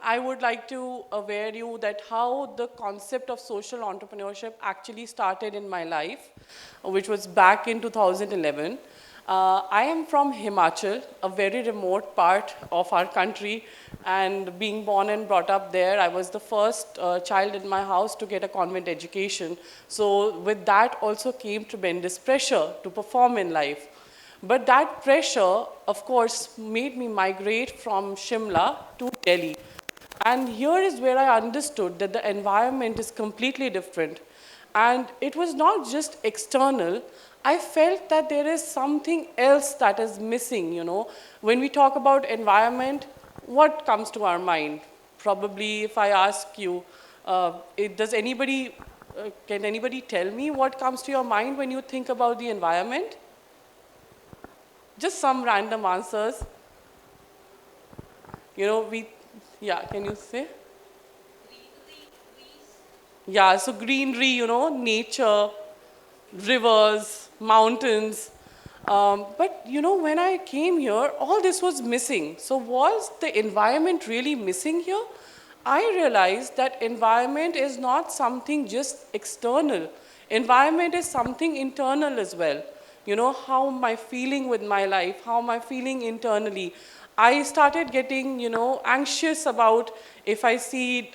I would like to aware you that how the concept of social entrepreneurship actually started in my life, which was back in 2011. I am from Himachal, a very remote part of our country, and being born and brought up there, I was the first child in my house to get a convent education. So with that also came tremendous pressure to perform in life. But that pressure, of course, made me migrate from Shimla to Delhi. And here is where I understood that the environment is completely different. And it was not just external. I felt that there is something else that is missing, you know. When we talk about environment, what comes to our mind? Probably if I ask you, can anybody tell me what comes to your mind when you think about the environment? Just some random answers. You know, yeah, can you say? Yeah, so greenery, you know, nature, rivers, mountains. But you know, when I came here, all this was missing. So was the environment really missing here? I realized that environment is not something just external. Environment is something internal as well. You know, how am I feeling with my life? How am I feeling internally? I started getting, you know, anxious about if I see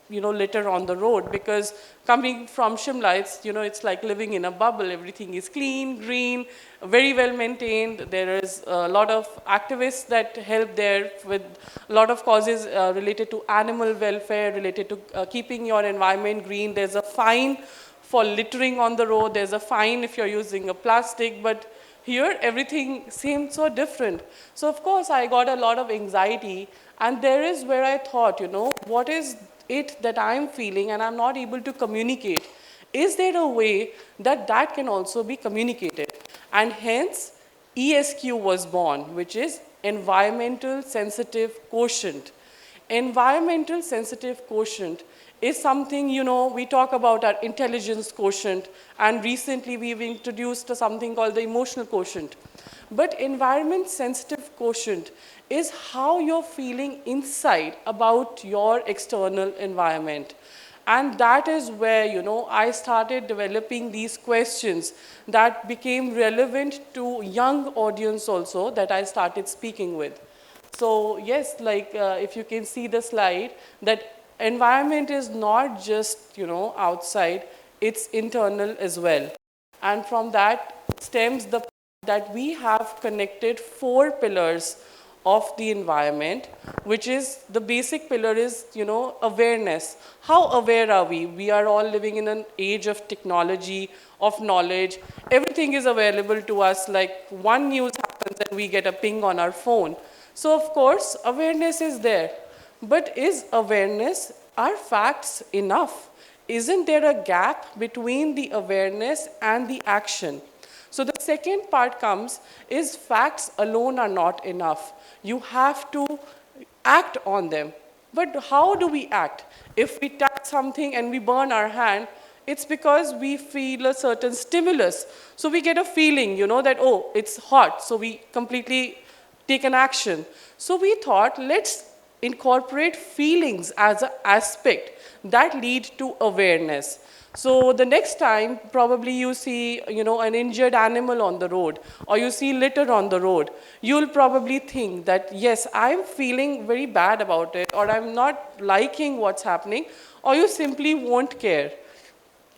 you know, litter on the road, because coming from Shimla, it's, you know, it's like living in a bubble. Everything is clean, green, very well maintained. There is a lot of activists that help there with a lot of causes related to animal welfare, related to keeping your environment green. There's a fine for littering on the road. There's a fine if you're using a plastic, but here everything seemed so different. So of course I got a lot of anxiety, and there is where I thought, you know, what is it that I'm feeling and I'm not able to communicate? Is there a way that that can also be communicated? And hence ESQ was born, which is Environmental Sensitive Quotient. Environmental sensitive quotient is something, you know, we talk about our intelligence quotient, and recently we've introduced something called the emotional quotient. But environment sensitive quotient is how you're feeling inside about your external environment. And that is where, you know, I started developing these questions that became relevant to young audience also that I started speaking with. So yes, like if you can see the slide, that environment is not just, you know, outside, it's internal as well. And from that stems the that we have connected 4 pillars of the environment, which is the basic pillar is, you know, awareness. How aware are we? We are all living in an age of technology, of knowledge. Everything is available to us, like one news happens and we get a ping on our phone. So of course, awareness is there. But is awareness, are facts enough? Isn't there a gap between the awareness and the action? So the second part comes is facts alone are not enough. You have to act on them. But how do we act? If we touch something and we burn our hand, it's because we feel a certain stimulus. So we get a feeling, you know, that, oh, it's hot. So we completely take an action. So we thought, let's incorporate feelings as an aspect that lead to awareness. So the next time, probably you see, you know, an injured animal on the road, or you see litter on the road, you'll probably think that, yes, I'm feeling very bad about it, or I'm not liking what's happening, or you simply won't care.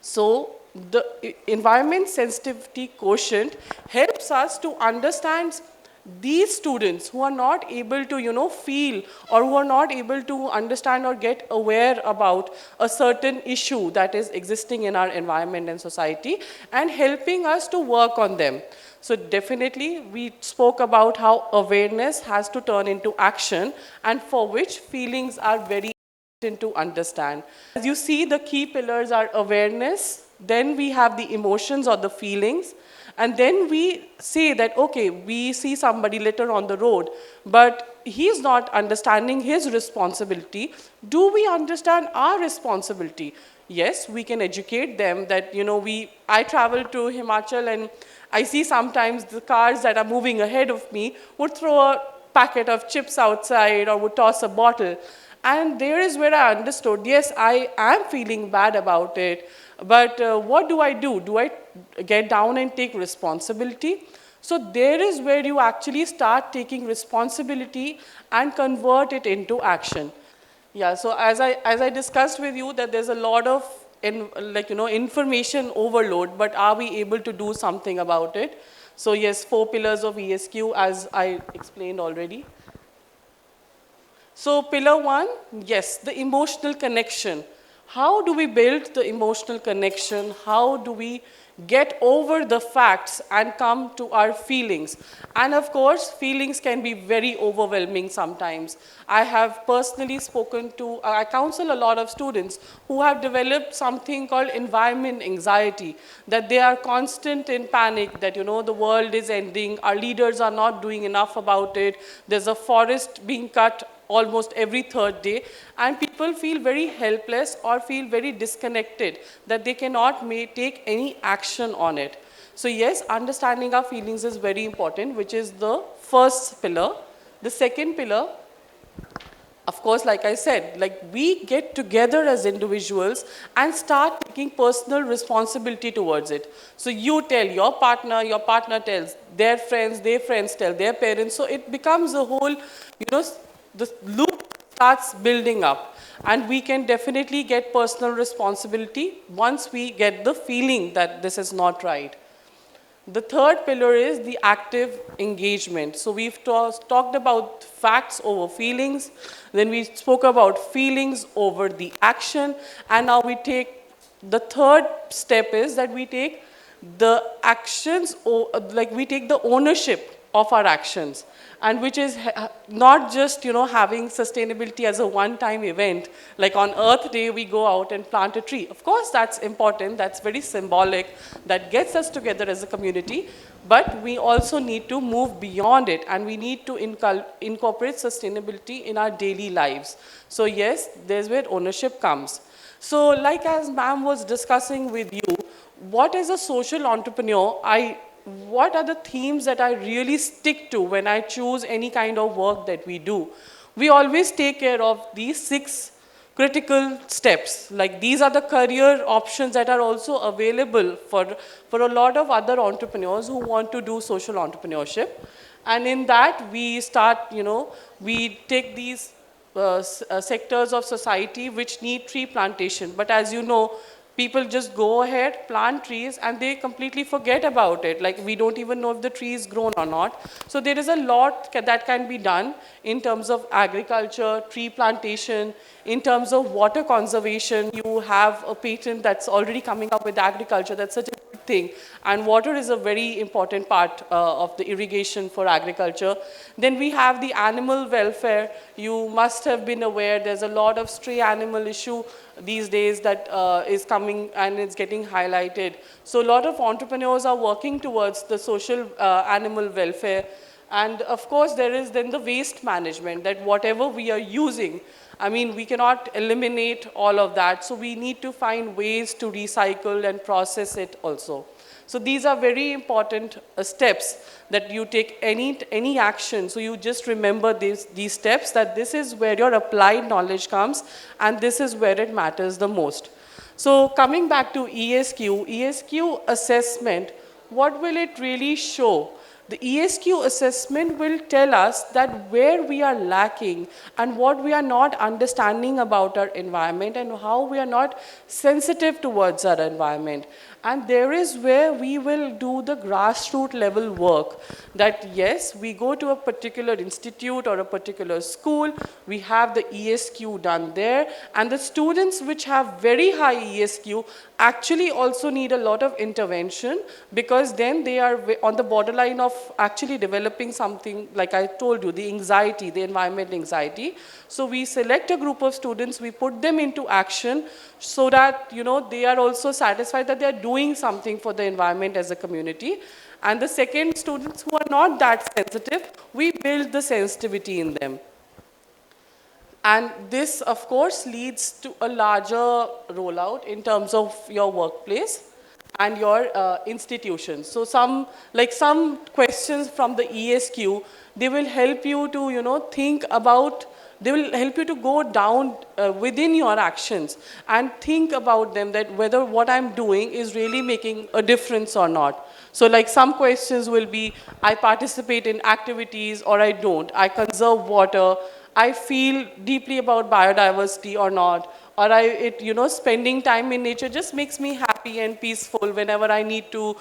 So the environment sensitivity quotient helps us to understand these students who are not able to, you know, feel, or who are not able to understand or get aware about a certain issue that is existing in our environment and society, and helping us to work on them. So definitely we spoke about how awareness has to turn into action, and for which feelings are very important to understand. As you see, the key pillars are awareness, then we have the emotions or the feelings, and then we say that, okay, we see somebody litter on the road, but he's not understanding his responsibility. Do we understand our responsibility? Yes, we can educate them that, you know, I travel to Himachal and I see sometimes the cars that are moving ahead of me would throw a packet of chips outside or would toss a bottle. And there is where I understood, yes, I am feeling bad about it, but what do I do? Do I get down and take responsibility? So there is where you actually start taking responsibility and convert it into action. Yeah, so as I discussed with you that there's a lot of information overload, but are we able to do something about it? So yes, 4 pillars of ESQ as I explained already. So pillar one, yes, the emotional connection. How do we build the emotional connection? How do we get over the facts and come to our feelings? And of course, feelings can be very overwhelming sometimes. I have personally spoken to, I counsel a lot of students who have developed something called environment anxiety, that they are constant in panic, that the world is ending, our leaders are not doing enough about it, there's a forest being cut almost every third day, and people feel very helpless or feel very disconnected that they cannot take any action on it. So yes, understanding our feelings is very important, which is the first pillar. The second pillar, of course, like I said, like we get together as individuals and start taking personal responsibility towards it. So you tell your partner tells their friends tell their parents. So it becomes a whole, the loop starts building up. And we can definitely get personal responsibility once we get the feeling that this is not right. The third pillar is the active engagement. So we've talked about facts over feelings, then we spoke about feelings over the action, and now we take the third step is that we take the actions, like we take the ownership of our actions, and which is not just having sustainability as a one-time event, like on Earth Day we go out and plant a tree. Of course that's important, that's very symbolic, that gets us together as a community, but we also need to move beyond it, and we need to incorporate sustainability in our daily lives. So yes, there's where ownership comes. So like as ma'am was discussing with you, what is a social entrepreneur? What are the themes that I really stick to when I choose any kind of work that we do? We always take care of these 6 critical steps. Like these are the career options that are also available for a lot of other entrepreneurs who want to do social entrepreneurship. And in that we start, we take these sectors of society which need tree plantation. But as you know, people just go ahead, plant trees, and they completely forget about it. Like we don't even know if the tree is grown or not. So there is a lot that can be done in terms of agriculture, tree plantation, in terms of water conservation. You have a patent that's already coming up with agriculture. That's such a good thing. And water is a very important part of the irrigation for agriculture. Then we have the animal welfare. You must have been aware there's a lot of stray animal issue these days that is coming and it's getting highlighted. So a lot of entrepreneurs are working towards the social animal welfare. And of course, there is then the waste management, that whatever we are using, I mean, we cannot eliminate all of that. So we need to find ways to recycle and process it also. So these are very important steps that you take any action. So you just remember these steps, that this is where your applied knowledge comes and this is where it matters the most. So coming back to ESQ assessment, what will it really show? The ESQ assessment will tell us that where we are lacking and what we are not understanding about our environment and how we are not sensitive towards our environment. And there is where we will do the grassroots level work, that yes, we go to a particular institute or a particular school, we have the ESQ done there, and the students which have very high ESQ actually also need a lot of intervention, because then they are on the borderline of actually developing something, like I told you, the anxiety, the environment anxiety. So we select a group of students, we put them into action so that they are also satisfied that they are doing something for the environment as a community. And the second, students who are not that sensitive, we build the sensitivity in them. And this, of course, leads to a larger rollout in terms of your workplace and your institutions. So some questions from the ESQ, they will help you to, think about They will help you to go down within your actions and think about them, that whether what I'm doing is really making a difference or not. So like some questions will be, I participate in activities or I don't. I conserve water. I feel deeply about biodiversity or not. Or spending time in nature just makes me happy and peaceful. Whenever I need to,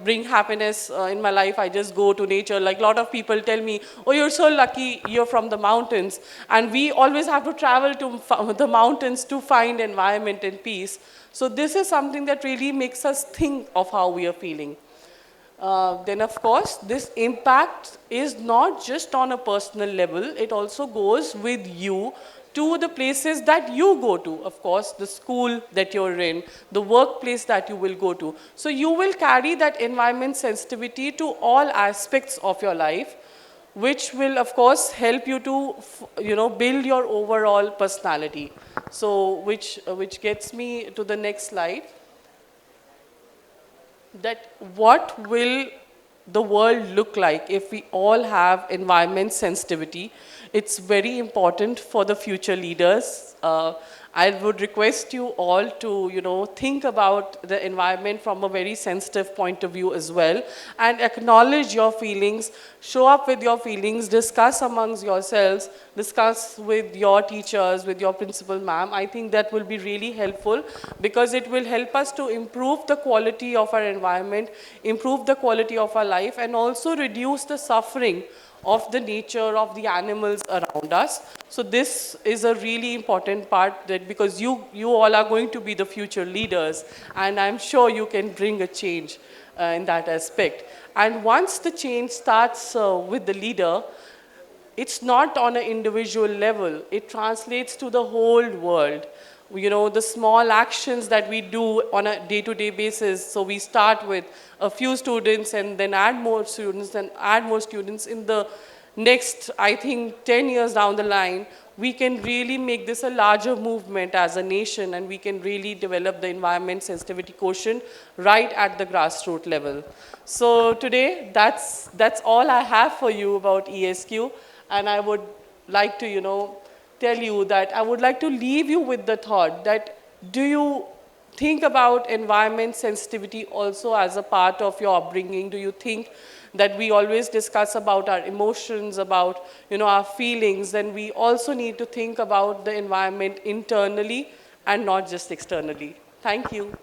bring happiness in my life, I just go to nature. Like a lot of people tell me, oh, you're so lucky, you're from the mountains. And we always have to travel to the mountains to find environment and peace. So this is something that really makes us think of how we are feeling. Then of course, this impact is not just on a personal level, it also goes with you to the places that you go to. Of course, the school that you're in, the workplace that you will go to. So you will carry that environment sensitivity to all aspects of your life, which will of course help you to build your overall personality. So which gets me to the next slide, that what will the world look like if we all have environment sensitivity. It's very important for the future leaders. I would request you all to, think about the environment from a very sensitive point of view as well, and acknowledge your feelings, show up with your feelings, discuss amongst yourselves, discuss with your teachers, with your principal ma'am. I think that will be really helpful, because it will help us to improve the quality of our environment, improve the quality of our life, and also reduce the suffering of the nature of the animals around us. So this is a really important part, that because you all are going to be the future leaders, and I'm sure you can bring a change in that aspect. And once the change starts with the leader, it's not on an individual level, it translates to the whole world. The small actions that we do on a day-to-day basis. So we start with a few students and then add more students and add more students. In the next, I think, 10 years down the line, we can really make this a larger movement as a nation, and we can really develop the environment sensitivity quotient right at the grassroots level. So today, that's all I have for you about ESQ. And I would like to, tell you that I would like to leave you with the thought that, do you think about environment sensitivity also as a part of your upbringing? Do you think that we always discuss about our emotions, about our feelings, then we also need to think about the environment internally and not just externally? Thank you.